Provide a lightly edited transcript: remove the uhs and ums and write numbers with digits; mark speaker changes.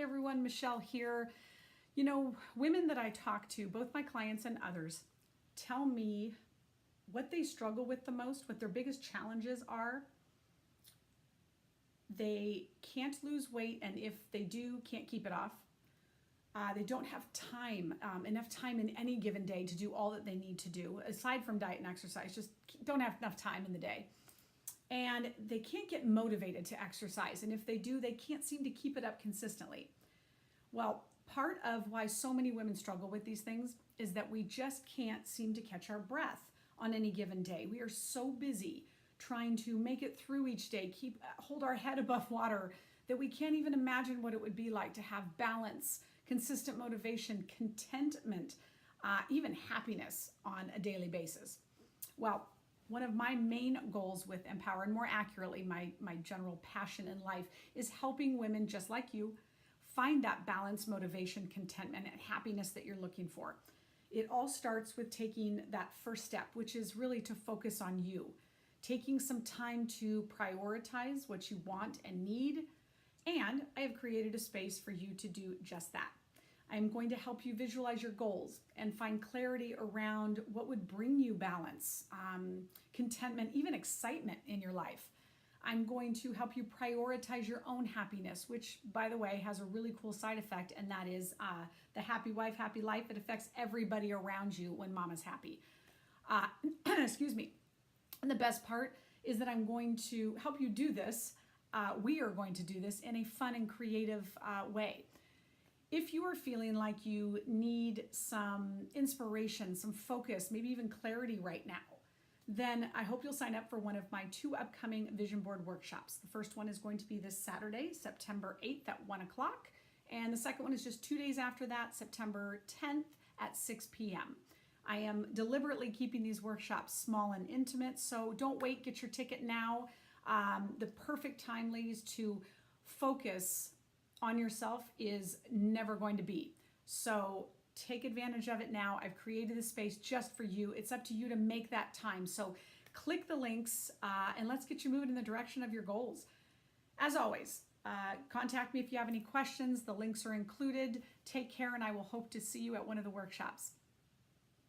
Speaker 1: Hey everyone, Michele here. You know, women that I talk to, both my clients and others, tell me what they struggle with the most, what their biggest challenges are. They can't lose weight, and if they do, can't keep it off. They don't have time, enough time in any given day to do all that they need to do, aside from diet and exercise, just don't have enough time in the day. And they can't get motivated to exercise. And if they do, they can't seem to keep it up consistently. Well, part of why so many women struggle with these things is that we just can't seem to catch our breath on any given day. We are so busy trying to make it through each day, hold our head above water, that we can't even imagine what it would be like to have balance, consistent motivation, contentment, even happiness on a daily basis. Well, one of my main goals with Mpower, and more accurately, my general passion in life, is helping women just like you find that balance, motivation, contentment, and happiness that you're looking for. It all starts with taking that first step, which is really to focus on you, taking some time to prioritize what you want and need. And I have created a space for you to do just that. I'm going to help you visualize your goals and find clarity around what would bring you balance, contentment, even excitement in your life. I'm going to help you prioritize your own happiness, which, by the way, has a really cool side effect, and that is the happy wife, happy life. It affects everybody around you when mama's happy. Excuse me. And the best part is that I'm going to help you do this. We are going to do this in a fun and creative way. If you are feeling like you need some inspiration, some focus, maybe even clarity right now, then I hope you'll sign up for one of my 2 upcoming vision board workshops. The first one is going to be this Saturday, September 8th at 1 o'clock. And the second one is just 2 days after that, September 10th at 6 p.m. I am deliberately keeping these workshops small and intimate, so don't wait, get your ticket now. The perfect time, ladies, to focus on yourself is never going to be. So take advantage of it now. I've created this space just for you. It's up to you to make that time. So click the links and let's get you moving in the direction of your goals. As always, contact me if you have any questions. The links are included. Take care, and I will hope to see you at one of the workshops.